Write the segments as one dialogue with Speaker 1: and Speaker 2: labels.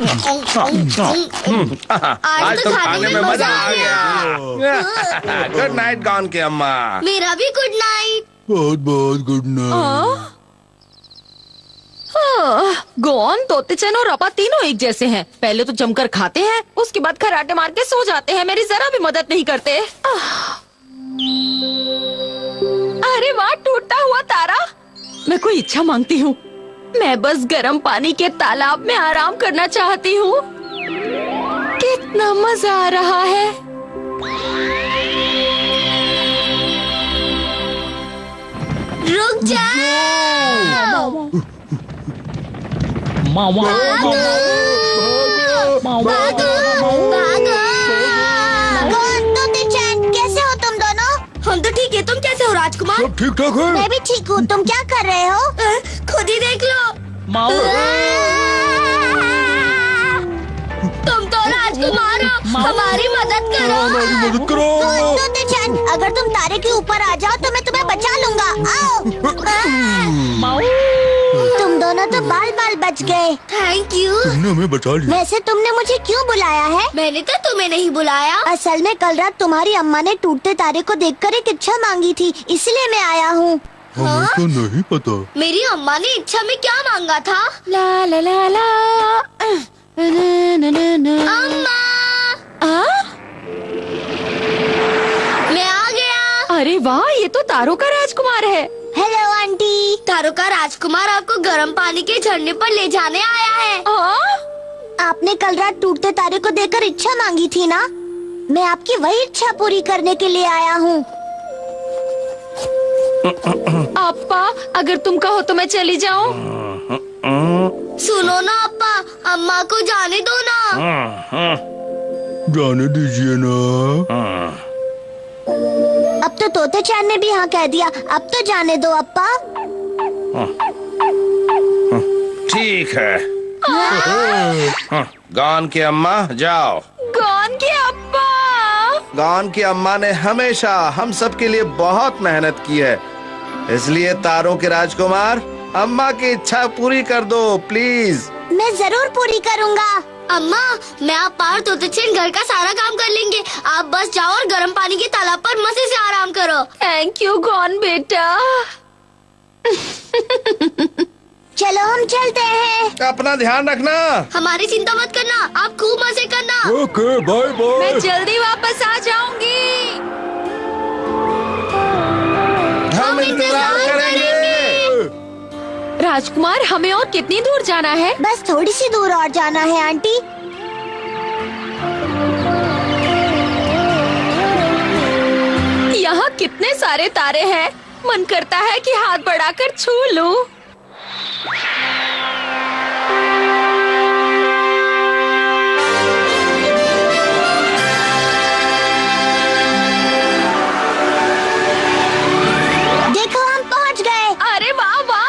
Speaker 1: आज तो खाने में मजा आ गया।
Speaker 2: गुड नाइट गॉन की अम्मा।
Speaker 1: मेरा भी गुड नाइट।
Speaker 3: बहुत बहुत गुड नाइट।
Speaker 4: गोन, तोतेचन और रपा तीनों एक जैसे हैं। पहले तो जमकर खाते हैं, उसके बाद खराटे मार के सो जाते हैं। मेरी जरा भी मदद नहीं करते। अरे वाह, टूटता हुआ तारा। मैं कोई इच्छा मांगती हूँ। मैं बस गर्म पानी के तालाब में आराम करना चाहती हूँ। कितना मजा आ रहा है।
Speaker 1: रुक जा। कैसे हो तुम दोनों? हम तो ठीक है, तुम कैसे हो राजकुमार?
Speaker 3: सब ठीक ठाक है।
Speaker 1: मैं भी ठीक हूँ। तुम क्या कर रहे हो? खुद ही देख लो। तुम तो राजकुमार हो, हमारी मदद करो।
Speaker 3: हमारी मदद करो।
Speaker 1: अगर तुम तारे के ऊपर आ जाओ तो मैं तुम्हें बचा लूंगा। आओ। तुम दोनों तो बाल बाल बच गए। Thank you.
Speaker 3: तुमने हमें बचा लिया।
Speaker 1: वैसे तुमने मुझे क्यों बुलाया है? मैंने तो तुम्हें नहीं बुलाया। असल में कल रात तुम्हारी अम्मा ने टूटते तारे को देखकर एक इच्छा मांगी थी, इसलिए मैं आया हूँ।
Speaker 3: हमें तो नहीं पता।
Speaker 1: मेरी अम्मा ने इच्छा में क्या मांगा था?
Speaker 4: ला ला ला ला।
Speaker 1: अम्मा, मैं आ गया।
Speaker 4: अरे वाह, ये तो तारों का राजकुमार है।
Speaker 1: Hello aunty. तारों का राजकुमार आपको गर्म पानी के झरने पर ले जाने आया है। आपने कल रात टूटते तारे को देखकर इच्छा मांगी थी ना? मैं आपकी वही इच्छा पूरी करने के लिए आया हूँ।
Speaker 4: अप्पा, अगर तुम कहो तो मैं चली जाऊँ।
Speaker 1: सुनो ना अप्पा, अम्मा को जाने दो ना।
Speaker 3: जाने दीजिए ना।
Speaker 1: अब तो तोते चांद ने भी हाँ कह दिया। अब तो जाने दो अप्पा।
Speaker 2: ठीक है। गॉन की अम्मा जाओ।
Speaker 4: कौन के अप्पा?
Speaker 2: गॉन की अम्मा ने हमेशा हम सब के लिए बहुत मेहनत की है, इसलिए तारों के राजकुमार अम्मा की इच्छा पूरी कर दो प्लीज।
Speaker 1: मैं जरूर पूरी करूँगा। अम्मा, मैं आप पार तोतेचन घर का सारा काम कर लेंगे। आप बस जाओ और गर्म पानी के तालाब पर मजे से आराम करो।
Speaker 4: थैंक यू गॉन बेटा।
Speaker 1: चलो हम चलते हैं।
Speaker 2: अपना ध्यान रखना।
Speaker 1: हमारी चिंता मत करना, आप खूब मजे करना।
Speaker 3: Okay, bye bye.
Speaker 4: मैं जल्दी वापस आ जाऊंगी।
Speaker 2: हम इंतजार करेंगे।
Speaker 4: राजकुमार, हमें और कितनी दूर जाना है?
Speaker 1: बस थोड़ी सी दूर और जाना है आंटी।
Speaker 4: यहाँ कितने सारे तारे हैं। मन करता है कि हाथ बढ़ाकर छू लूं।
Speaker 1: देखो हम पहुँच गए।
Speaker 4: अरे वाह वाह।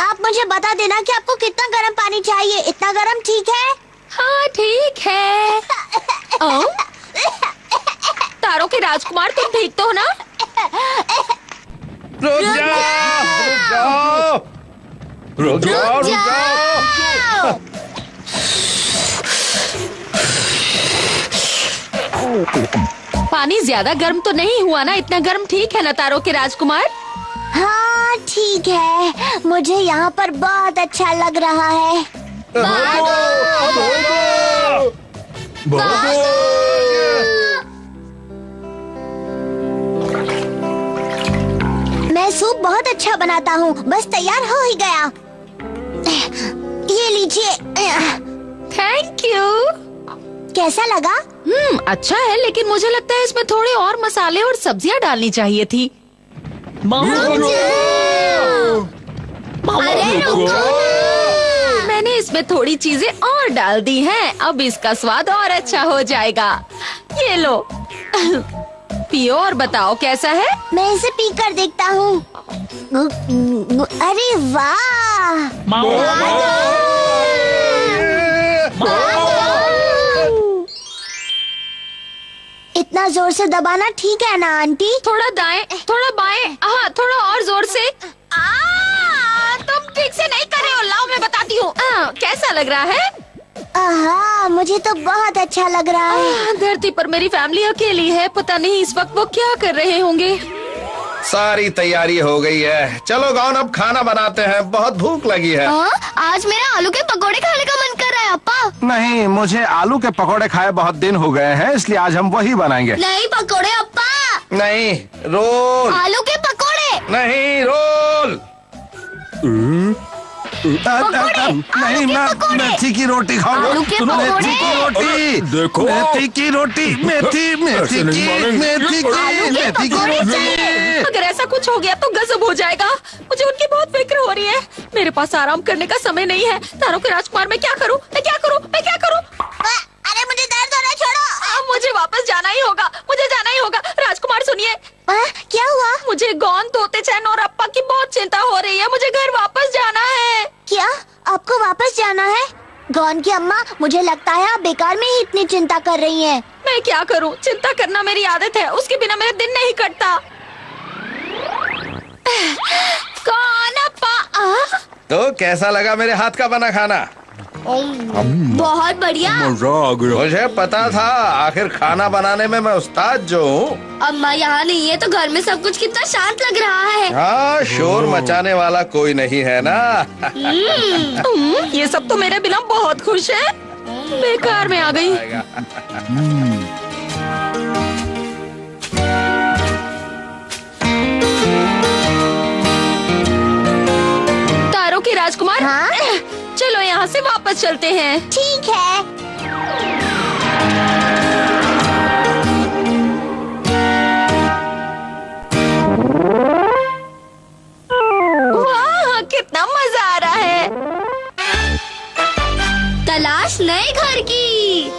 Speaker 1: आप मुझे बता देना कि आपको कितना गर्म पानी चाहिए। इतना गर्म ठीक है?
Speaker 4: हाँ ठीक है। तारों के राजकुमार, तुम ठीक तो हो ना?
Speaker 2: रुक जाओ, रुक जाओ, रुक जाओ।
Speaker 4: पानी ज्यादा गर्म तो नहीं हुआ ना? इतना गर्म ठीक है ना तारों के राजकुमार?
Speaker 1: हाँ ठीक है, मुझे यहाँ पर बहुत अच्छा लग रहा है। मैं सूप बहुत अच्छा बनाता हूँ। बस तैयार हो ही गया। ये लीजिए।
Speaker 4: Thank you.
Speaker 1: कैसा लगा?
Speaker 4: अच्छा है, लेकिन मुझे लगता है इसमें थोड़े और मसाले और सब्जियाँ डालनी चाहिए थी।
Speaker 1: अरे रुको।
Speaker 4: मैंने इसमें थोड़ी चीजें और डाल दी हैं। अब इसका स्वाद और अच्छा हो जाएगा। ये लो। पियो और बताओ कैसा है।
Speaker 1: मैं इसे पी कर देखता हूँ। अरे वाह। इतना जोर से दबाना ठीक है ना आंटी?
Speaker 4: थोड़ा दाएं, थोड़ा बाएं, हाँ थोड़ा और जोर से। कैसा लग रहा है?
Speaker 1: आहा, मुझे तो बहुत अच्छा लग रहा है।
Speaker 4: धरती पर मेरी फैमिली अकेली है, पता नहीं इस वक्त वो क्या कर रहे होंगे।
Speaker 2: सारी तैयारी हो गई है, चलो गौन अब खाना बनाते हैं, बहुत भूख लगी है।
Speaker 1: आज मेरा आलू के पकोड़े खाने का मन कर रहा है अप्पा।
Speaker 2: नहीं, मुझे आलू के पकोड़े खाए बहुत दिन हो गए हैं, इसलिए आज हम वही बनाएंगे।
Speaker 1: नहीं पकोड़े अप्पा।
Speaker 2: नहीं, रोल।
Speaker 1: आलू के पकोड़े।
Speaker 2: नहीं, रोल। नहीं, मैं मेथी की रोटी खाऊंगा।
Speaker 1: आलू के पकोड़े।
Speaker 2: मेथी की रोटी।
Speaker 3: देखो।
Speaker 2: मेथी की रोटी। मेथी
Speaker 3: ऐसे नहीं मानेंगे।
Speaker 2: मेथी की रोटी।
Speaker 4: अगर ऐसा कुछ हो गया तो गजब हो जाएगा। मुझे उनकी बहुत फिक्र हो रही है। मेरे पास आराम करने का समय नहीं है। तारों के राजकुमार, मैं क्या करूं? मैं क्या करूं? मैं क्या करूं?
Speaker 1: अरे मुझे दर्द हो रहा है, छोड़ो।
Speaker 4: मुझे वापस जाना ही होगा। मुझे जाना ही होगा। राजकुमार सुनिए।
Speaker 1: क्या हुआ?
Speaker 4: मुझे गौन, तोते चैन और अप्पा की बहुत चिंता हो रही है। मुझे घर वापस जाना है।
Speaker 1: क्या आपको वापस जाना है? गौन की अम्मा, मुझे लगता है आप बेकार में ही इतनी चिंता कर रही हैं।
Speaker 4: मैं क्या करूं? चिंता करना मेरी आदत है, उसके बिना मेरा दिन नहीं कटता। कौन अप्पा?
Speaker 2: तो कैसा लगा मेरे हाथ का बना खाना?
Speaker 1: बहुत बढ़िया।
Speaker 3: मजा आ गया।
Speaker 2: मुझे पता था, आखिर खाना बनाने में मैं उस्ताद जो हूँ।
Speaker 1: अम्मा यहाँ नहीं है तो घर में सब कुछ कितना शांत लग रहा है।
Speaker 2: हाँ, शोर मचाने वाला कोई नहीं है ना।
Speaker 4: ये सब तो मेरे बिना बहुत खुश है। बेकार में आ गई। तारों के राजकुमार,
Speaker 1: हाँ?
Speaker 4: चलो यहाँ से वापस चलते हैं।
Speaker 1: ठीक है।
Speaker 4: वाह, कितना मजा आ रहा है।
Speaker 1: तलाश नए घर की।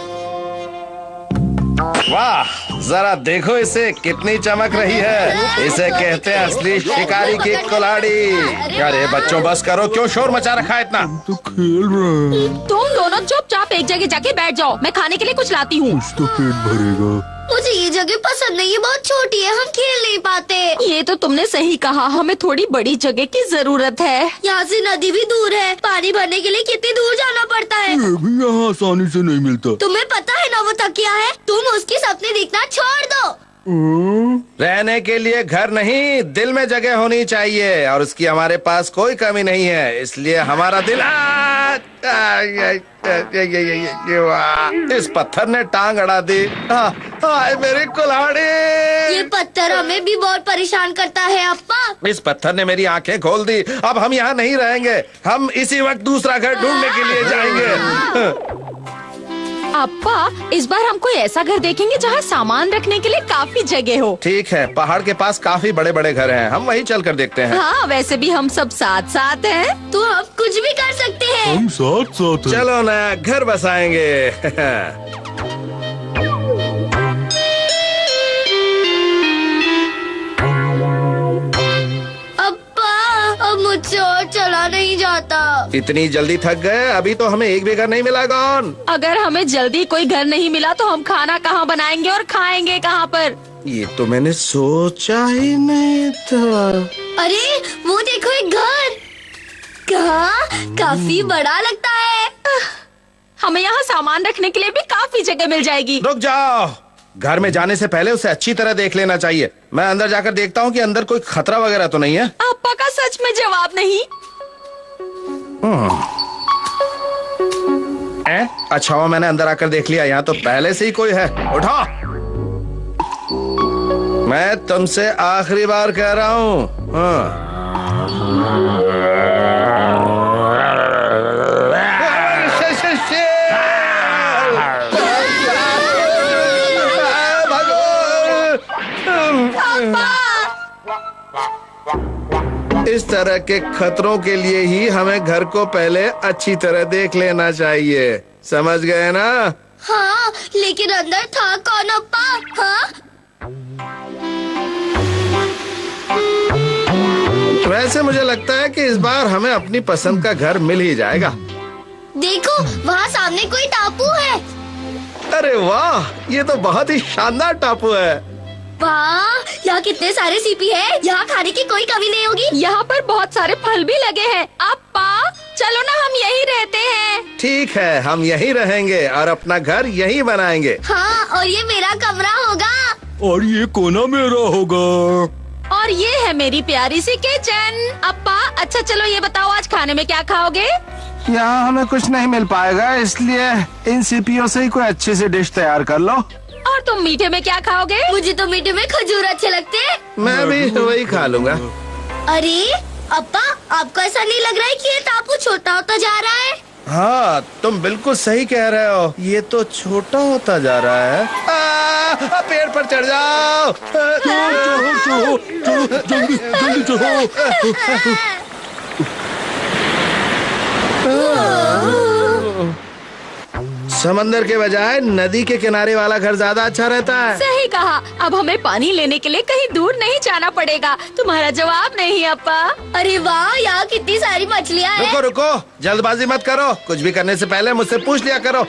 Speaker 2: वाह, जरा देखो इसे, कितनी चमक रही है। इसे कहते हैं असली शिकारी की कुल्हाड़ी। अरे बच्चों, बस करो, क्यों शोर मचा रखा है इतना?
Speaker 3: तो खेल रहे हैं,
Speaker 4: तुम दोनों चुपचाप एक जगह जाके बैठ जाओ। मैं खाने के लिए कुछ लाती हूँ।
Speaker 3: कुछ तो पेट भरेगा।
Speaker 1: मुझे ये जगह पसंद नहीं है, बहुत छोटी है, हम खेल नहीं पाते।
Speaker 4: ये तो तुमने सही कहा, हमें थोड़ी बड़ी जगह की जरूरत है।
Speaker 1: यहाँ से नदी भी दूर है, पानी भरने के लिए कितनी दूर जाना पड़ता है।
Speaker 3: ये भी यहाँ आसानी से नहीं मिलता।
Speaker 1: तुम्हें पता है ना वो तकिया है, तुम उसके सपने देखना छोड़ दो।
Speaker 2: रहने के लिए घर नहीं, दिल में जगह होनी चाहिए, और उसकी हमारे पास कोई कमी नहीं है, इसलिए हमारा दिल इस पत्थर ने टांग अड़ा दी। हाय मेरी कुल्हाड़ी।
Speaker 1: ये पत्थर हमें भी बहुत परेशान करता है अप्पा।
Speaker 2: इस पत्थर ने मेरी आंखें खोल दी। अब हम यहाँ नहीं रहेंगे, हम इसी वक्त दूसरा घर ढूंढने के लिए जाएंगे।
Speaker 4: अप्पा, इस बार हम कोई ऐसा घर देखेंगे जहाँ सामान रखने के लिए काफी जगह हो।
Speaker 2: ठीक है, पहाड़ के पास काफी बड़े बड़े घर हैं, हम वहीं चल कर देखते हैं।
Speaker 4: हाँ, वैसे भी हम सब साथ साथ हैं।
Speaker 1: तो हम कुछ भी कर सकते हैं।
Speaker 3: हम साथ साथ हैं।
Speaker 2: चलो नया घर बसाएंगे।
Speaker 1: अब मुझसे और चला नहीं जाता।
Speaker 2: इतनी जल्दी थक गए? अभी तो हमें एक भी घर नहीं मिला कौन?
Speaker 4: अगर हमें जल्दी कोई घर नहीं मिला तो हम खाना कहाँ बनाएंगे और खाएंगे कहाँ पर?
Speaker 2: ये तो मैंने सोचा ही नहीं था।
Speaker 1: अरे वो देखो, एक घर। कहाँ? काफी बड़ा लगता है।
Speaker 4: हमें यहाँ सामान रखने के लिए भी काफी जगह मिल जाएगी।
Speaker 2: रुक जाओ, घर में जाने से पहले उसे अच्छी तरह देख लेना चाहिए। मैं अंदर जाकर देखता हूँ कि अंदर कोई खतरा वगैरह तो नहीं है।
Speaker 4: अप्पा का सच में जवाब नहीं।
Speaker 2: अच्छा हुआ मैंने अंदर आकर देख लिया, यहाँ तो पहले से ही कोई है। उठो, मैं तुमसे आखिरी बार कह रहा हूँ। इस तरह के खतरों के लिए ही हमें घर को पहले अच्छी तरह देख लेना चाहिए, समझ गए ना?
Speaker 1: हाँ, लेकिन अंदर था कौन अप्पा? हाँ?
Speaker 2: वैसे मुझे लगता है कि इस बार हमें अपनी पसंद का घर मिल ही जाएगा।
Speaker 1: देखो, वहाँ सामने कोई टापू है।
Speaker 2: अरे वाह, ये तो बहुत ही शानदार टापू है।
Speaker 1: वाह, यहाँ कितने सारे सीपी हैं। यहाँ खाने की कोई कमी नहीं होगी।
Speaker 4: यहाँ पर बहुत सारे फल भी लगे हैं। अप्पा, चलो ना हम यहीं रहते हैं।
Speaker 2: ठीक है, हम यहीं रहेंगे और अपना घर यहीं बनाएंगे।
Speaker 1: हाँ, और ये मेरा कमरा होगा।
Speaker 3: और ये कोना मेरा होगा।
Speaker 4: और ये है मेरी प्यारी सी किचन। अप्पा, अच्छा चलो ये बताओ आज खाने में क्या खाओगे?
Speaker 2: यहाँ हमें कुछ नहीं मिल पाएगा, इसलिए इन सीपियों से ही कोई अच्छी सी डिश तैयार कर लो।
Speaker 4: और तुम मीठे में क्या खाओगे?
Speaker 1: मुझे तो मीठे में खजूर अच्छे लगते हैं।
Speaker 2: मैं भी वही खा लूंगा।
Speaker 1: अरे अप्पा, आपको ऐसा नहीं लग रहा है कि ये टापू छोटा होता जा रहा है?
Speaker 2: हाँ, तुम बिल्कुल सही कह रहे हो, ये तो छोटा होता जा रहा है। पेड़ पर चढ़ जाओ।
Speaker 3: चढ़ो, जल्दी जल्दी चढ़ो।
Speaker 2: समंदर के बजाय नदी के किनारे वाला घर ज्यादा अच्छा रहता है।
Speaker 4: सही कहा। अब हमें पानी लेने के लिए कहीं दूर नहीं जाना पड़ेगा। तुम्हारा जवाब नहीं अप्पा।
Speaker 1: अरे वाह, यहाँ कितनी सारी मछलियाँ हैं।
Speaker 2: रुको रुको, जल्दबाजी मत करो। कुछ भी करने से पहले मुझसे पूछ लिया करो।
Speaker 1: ओ,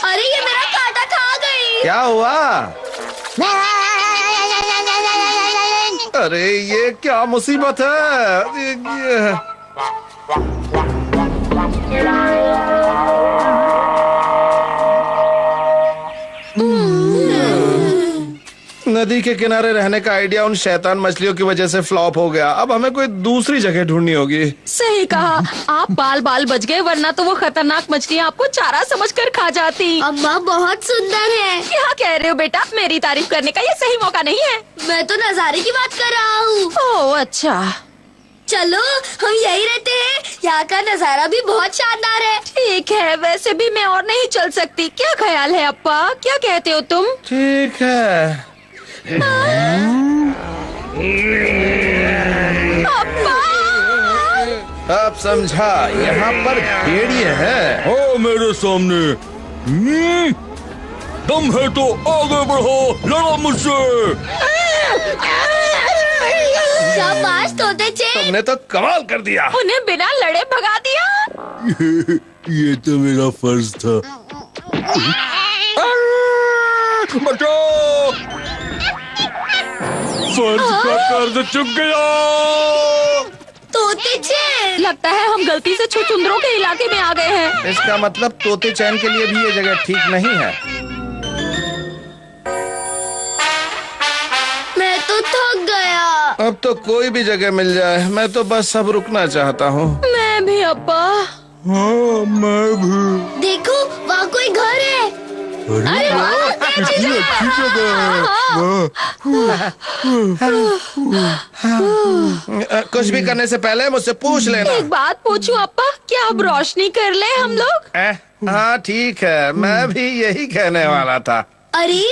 Speaker 1: अरे ये मेरा कांटा खा गई।
Speaker 2: क्या हुआ? अरे ये क्या मुसीबत है? नदी के किनारे रहने का आइडिया उन शैतान मछलियों की वजह से फ्लॉप हो गया। अब हमें कोई दूसरी जगह ढूंढनी होगी।
Speaker 4: सही कहा। आप बाल बाल बच गए, वरना तो वो खतरनाक मछलियाँ आपको चारा समझकर खा जाती।
Speaker 1: अम्मा बहुत सुंदर है।
Speaker 4: क्या कह रहे हो बेटा? मेरी तारीफ करने का ये सही मौका नहीं है।
Speaker 1: मैं तो नजारे की बात कर रहा हूँ।
Speaker 4: ओह अच्छा,
Speaker 1: चलो हम यही रहते हैं। यहाँ का नजारा भी बहुत शानदार है।
Speaker 4: ठीक है। वैसे भी मैं और नहीं चल सकती। क्या ख्याल है अप्पा? क्या कहते हो तुम?
Speaker 2: ठीक है।
Speaker 4: अप्पा!
Speaker 2: अब समझा, यहाँ पर भेड़िए हैं।
Speaker 3: हो मेरे सामने। दम है तो आगे बढ़ो, लड़ो मुझसे।
Speaker 1: शाबाश तोतेचे।
Speaker 2: तुमने तो कमाल कर दिया।
Speaker 4: उन्हें बिना लड़े भगा दिया।
Speaker 3: ये तो मेरा फर्ज था। बचाओ! फर्ज का कर्ज चुक गया।
Speaker 1: तोतेचे,
Speaker 4: लगता है हम गलती से छुछुंदरों के इलाके में आ गए हैं।
Speaker 2: इसका मतलब तोते चैन के लिए भी ये जगह ठीक नहीं है।
Speaker 1: मैं तो थक गया।
Speaker 2: अब तो कोई भी जगह मिल जाए, मैं तो बस अब रुकना चाहता हूँ।
Speaker 4: मैं भी अप्पा।
Speaker 3: हाँ मैं भी।
Speaker 1: देखो वहाँ कोई घर है।
Speaker 3: अरे
Speaker 1: वाह,
Speaker 3: कितनी अच्छी जगह है।
Speaker 2: कुछ भी करने से पहले मुझसे पूछ लेना।
Speaker 4: एक बात पूछूं अप्पा, क्या अब रोशनी कर ले हम लोग?
Speaker 2: हाँ ठीक है, मैं भी यही कहने वाला था।
Speaker 1: अरे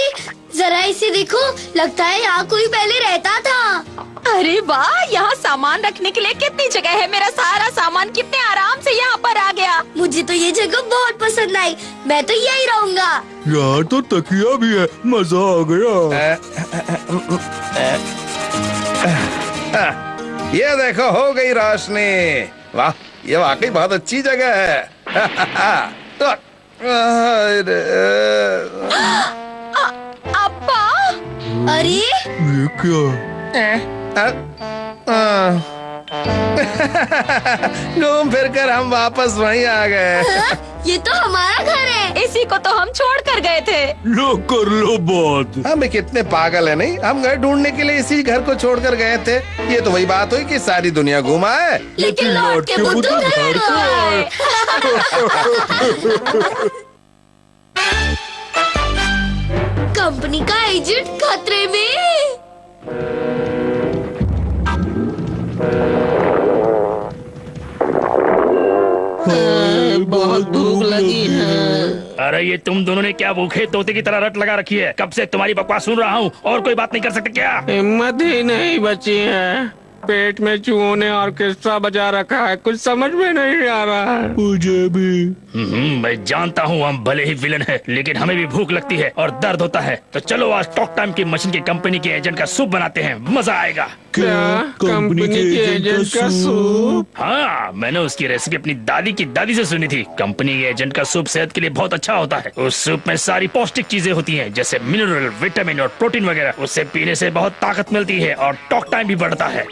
Speaker 1: जरा इसे देखो, लगता है यहाँ कोई पहले रहता था।
Speaker 4: अरे वाह, यहाँ सामान रखने के लिए कितनी जगह है। मेरा सारा सामान कितने आराम से यहाँ पर आ गया।
Speaker 1: मुझे तो ये जगह बहुत पसंद आई। मैं तो यही रहूँगा।
Speaker 3: यहाँ तो तकिया भी है, मजा आ गया।
Speaker 2: ये देखो, हो गई रोशनी। वाह, ये वाकई बहुत अच्छी जगह है।
Speaker 4: अप्पा!
Speaker 1: अरे
Speaker 3: ये क्या?
Speaker 2: घूम फिर कर हम वापस वहीं आ गए।
Speaker 1: ये तो हमारा घर है।
Speaker 4: इसी को तो हम छोड़ कर गए थे।
Speaker 3: लो कर लो बात।
Speaker 2: हम कितने पागल है नहीं, हम घर ढूंढने के लिए इसी घर को छोड़कर गए थे। ये तो वही बात हुई कि सारी दुनिया घुमा है,
Speaker 1: लेकिन लौट के बुद्धू घर को आए। कंपनी का एजेंट खतरे में।
Speaker 5: बहुत भूख लगी है।
Speaker 6: अरे ये तुम दोनों ने क्या भूखे तोते की तरह रट लगा रखी है? कब से तुम्हारी बकवास सुन रहा हूँ और कोई बात नहीं कर सकते क्या?
Speaker 5: हिम्मत ही नहीं बची है। पेट में चूहों ने ऑर्केस्ट्रा बजा रखा है, कुछ समझ में नहीं आ रहा है।
Speaker 3: मुझे भी।
Speaker 6: मैं जानता हूँ हम भले ही विलन है, लेकिन हमें भी भूख लगती है और दर्द होता है। तो चलो आज टॉक टाइम की मशीन की कंपनी के एजेंट का सूप बनाते हैं, मजा आएगा।
Speaker 3: क्या कंपनी के एजेंट का सूप?
Speaker 6: हाँ, मैंने उसकी रेसिपी अपनी दादी की दादी से सुनी थी। कंपनी के एजेंट का सूप सेहत के लिए बहुत अच्छा होता है। उस सूप में सारी पौष्टिक चीजें होती हैं, जैसे मिनरल, विटामिन और प्रोटीन वगैरह। उससे पीने से बहुत ताकत मिलती है और टॉक टाइम भी बढ़ता है।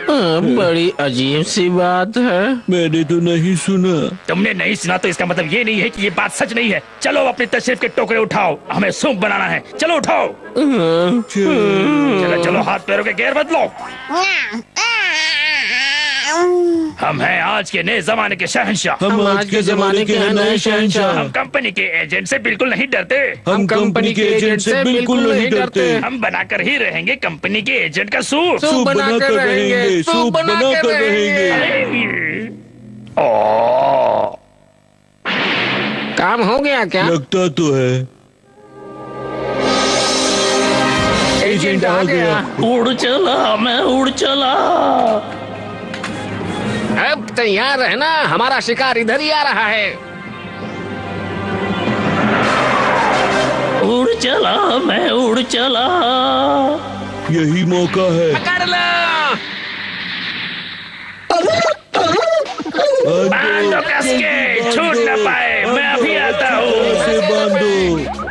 Speaker 5: बड़ी अजीब सी बात है।
Speaker 3: मैंने तो नहीं सुना।
Speaker 6: तुमने नहीं सुना तो इसका मतलब ये नहीं है कि ये बात सच नहीं है। चलो अपनी तशरीफ के टोकरे उठाओ, हमें सूप बनाना है। चलो उठाओ। चलो चलो, हाथ पैरों के गियर बदलो। हम हैं आज के नए जमाने के शहंशाह।
Speaker 3: हम आज के जमाने के नए शहंशाह।
Speaker 6: हम कंपनी के एजेंट से बिल्कुल नहीं डरते।
Speaker 3: हम कंपनी के एजेंट से बिल्कुल नहीं डरते।
Speaker 6: हम बनाकर ही रहेंगे कंपनी के एजेंट का सूप।
Speaker 3: सूप बनाकर रहेंगे, सूप बनाकर रहेंगे।
Speaker 6: ओ,
Speaker 5: काम हो गया क्या?
Speaker 3: लगता तो है। एजेंट आ गया।
Speaker 6: उड़ चला, मैं उड़ चला।
Speaker 5: अब तैयार रहना, हमारा शिकार इधर ही आ रहा है।
Speaker 6: उड़ चला, मैं उड़ चला।
Speaker 3: यही मौका है।
Speaker 5: पकड़ लो।
Speaker 6: बांधो कस के, छूट न पाए। मैं अभी आता हूँ।
Speaker 3: बांधो।